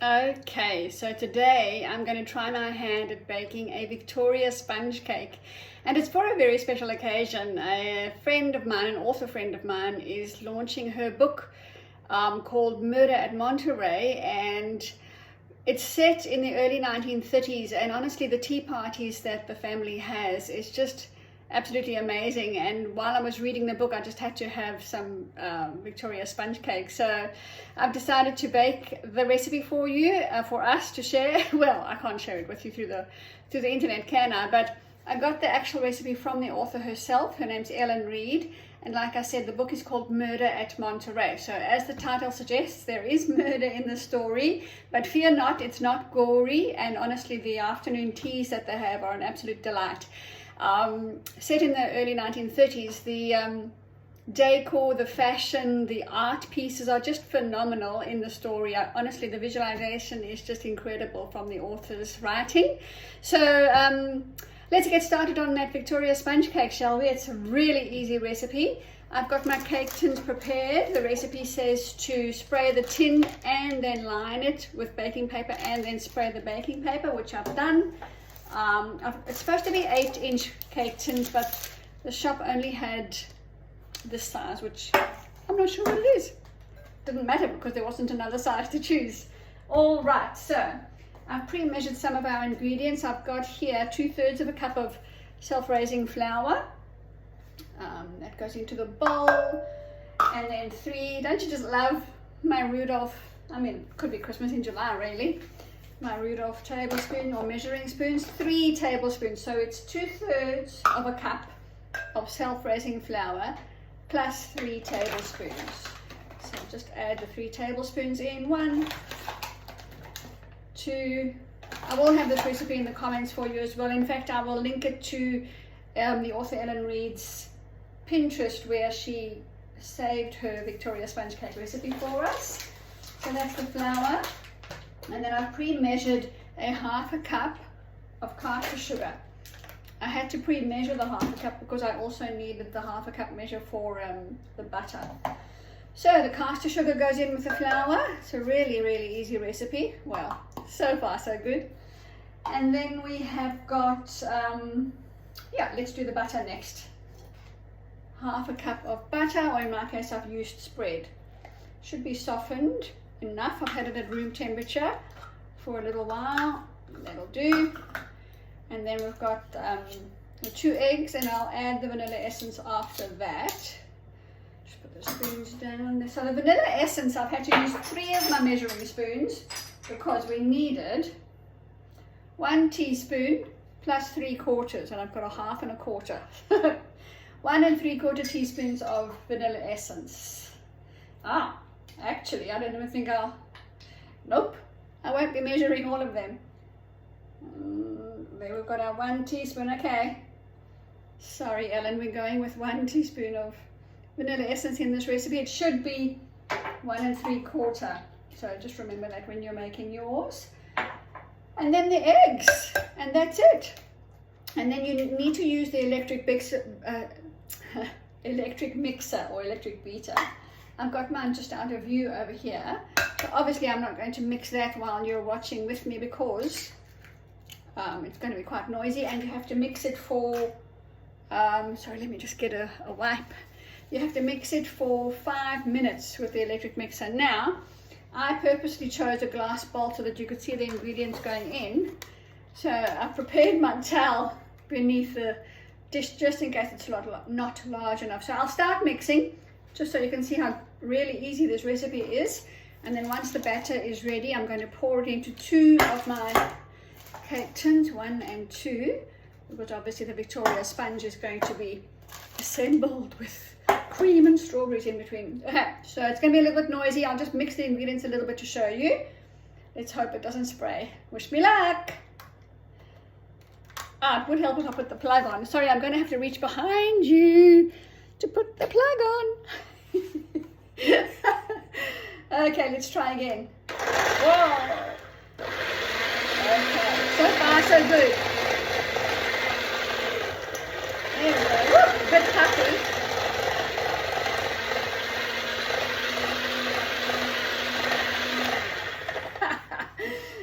Okay, so today I'm going to try my hand at baking a Victoria sponge cake, and it's for a very special occasion. A friend of mine, an author friend of mine, is launching her book called Murder at Monterey, and it's set in the early 1930s, and honestly the tea parties that the family has is just absolutely amazing. And while I was reading the book, I just had to have some Victoria sponge cake, so I've decided to bake the recipe for you, for us to share. Well, I can't share it with you through the internet, can I? But I got the actual recipe from the author herself. Her name's Ellen Reed, and like I said, the book is called Murder at Monterey. So as the title suggests, there is murder in the story, but fear not, it's not gory, and honestly the afternoon teas that they have are an absolute delight. Set in the early 1930s, the decor, the fashion, the art pieces are just phenomenal in the story. Honestly, the visualization is just incredible from the author's writing. So let's get started on that Victoria sponge cake, shall we? It's a really easy recipe. I've got my cake tins prepared. The recipe says to spray the tin and then line it with baking paper and then spray the baking paper, which I've done. It's supposed to be 8-inch cake tins, but the shop only had this size, which I'm not sure what it is. Didn't matter because there wasn't another size to choose. All right, so I've pre-measured some of our ingredients. I've got here 2/3 of a cup of self-raising flour. That goes into the bowl, and then 3. Don't you just love my Rudolph? I mean, it could be Christmas in July, really. My Rudolph tablespoon or measuring spoons, 3 tablespoons. So it's 2/3 of a cup of self-raising flour plus 3 tablespoons. So just add the 3 tablespoons in. 1, 2. I will have this recipe in the comments for you as well. In fact, I will link it to the author Ellen Reed's Pinterest, where she saved her Victoria sponge cake recipe for us. So that's the flour. And then I've pre-measured a 1/2 cup of caster sugar. I had to pre-measure the 1/2 cup because I also needed the 1/2 cup measure for the butter. So the caster sugar goes in with the flour. It's a really, really easy recipe. Well, so far so good. And then we have got, let's do the butter next. 1/2 cup of butter, or in my case I've used spread. Should be softened enough. I've had it at room temperature for a little while. That'll do. And then we've got the 2 eggs, and I'll add the vanilla essence after that. Just put the spoons down. So the vanilla essence, I've had to use 3 of my measuring spoons because we needed 1 teaspoon plus 3/4, and I've got a 1/2 and a 1/4. 1 3/4 teaspoons of vanilla essence. Actually, I don't even think nope, I won't be measuring all of them. There we've got our 1 teaspoon, okay. Sorry, Ellen, we're going with 1 teaspoon of vanilla essence in this recipe. It should be 1 3/4. So just remember that when you're making yours. And then the eggs, and that's it. And then you need to use the electric mixer or electric beater. I've got mine just out of view over here. So obviously I'm not going to mix that while you're watching with me because it's going to be quite noisy, and you have to mix it for, sorry, let me just get a wipe. You have to mix it for 5 minutes with the electric mixer. Now, I purposely chose a glass bowl so that you could see the ingredients going in. So I've prepared my towel beneath the dish just in case it's not large enough. So I'll start mixing just so you can see how really easy this recipe is. And then once the batter is ready, I'm going to pour it into 2 of my cake tins, 1 and 2, because obviously the Victoria sponge is going to be assembled with cream and strawberries in between. So it's going to be a little bit noisy. I'll just mix the ingredients a little bit to show you. Let's hope it doesn't spray. Wish me luck. It would help if I put the plug on. Sorry, I'm going to have to reach behind you to put the plug on. Okay, let's try again. Whoa. Okay, so far so good. There we go. Woo, a bit puffy.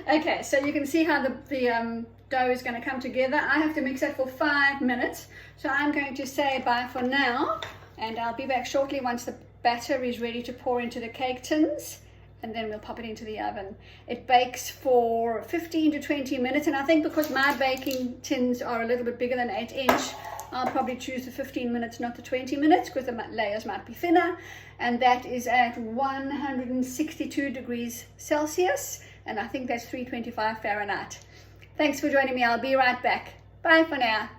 Okay, so you can see how the dough is going to come together. I have to mix it for 5 minutes. So I'm going to say bye for now, and I'll be back shortly once the batter is ready to pour into the cake tins, and then we'll pop it into the oven. It bakes for 15 to 20 minutes, and I think because my baking tins are a little bit bigger than 8-inch, I'll probably choose the 15 minutes, not the 20 minutes, because the layers might be thinner. And that is at 162 degrees Celsius, and I think that's 325 Fahrenheit. Thanks for joining me. I'll be right back. Bye for now.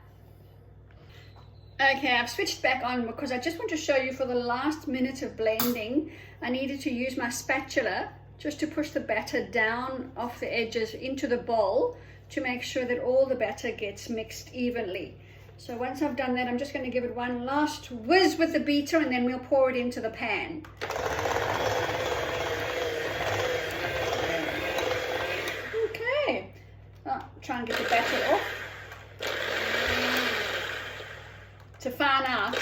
Okay, I've switched back on because I just want to show you for the last minute of blending, I needed to use my spatula just to push the batter down off the edges into the bowl to make sure that all the batter gets mixed evenly. So once I've done that, I'm just going to give it one last whiz with the beater, and then we'll pour it into the pan. Okay, try and get the batter off. To fan out.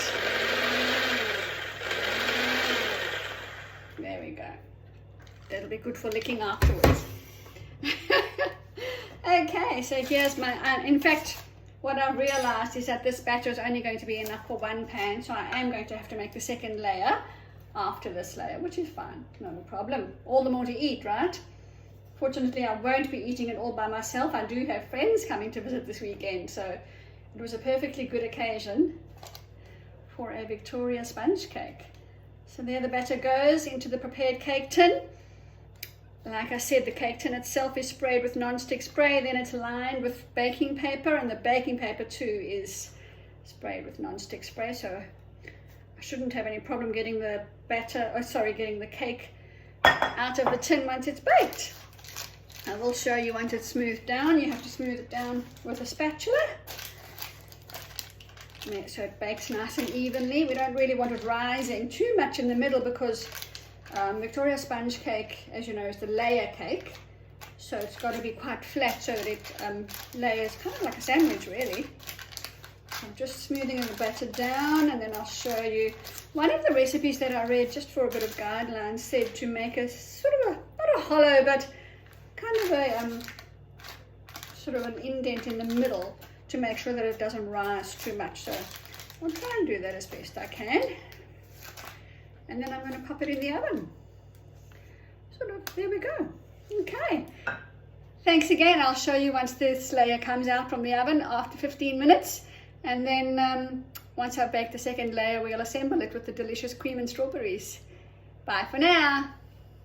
There we go. That'll be good for licking afterwards. Okay, so here's my, in fact, what I realized is that this batter is only going to be enough for one pan, so I am going to have to make the second layer after this layer, which is fine, not a problem. All the more to eat, right? Fortunately, I won't be eating it all by myself. I do have friends coming to visit this weekend, so it was a perfectly good occasion for a Victoria sponge cake. So there the batter goes into the prepared cake tin. Like I said, the cake tin itself is sprayed with non-stick spray, then it's lined with baking paper, and the baking paper too is sprayed with non-stick spray, so I shouldn't have any problem getting the getting the cake out of the tin once it's baked. I will show you once it's smoothed down. You have to smooth it down with a spatula, so it bakes nice and evenly. We don't really want it rising too much in the middle because Victoria sponge cake, as you know, is the layer cake, so it's got to be quite flat so that it layers kind of like a sandwich, really. I'm just smoothing the batter down, and then I'll show you. One of the recipes that I read, just for a bit of guidelines, said to make a sort of not a hollow, but kind of a sort of an indent in the middle to make sure that it doesn't rise too much. So I'll try and do that as best I can. And then I'm going to pop it in the oven. Sort of, there we go. Okay. Thanks again. I'll show you once this layer comes out from the oven after 15 minutes. And then once I've baked the second layer, we'll assemble it with the delicious cream and strawberries. Bye for now.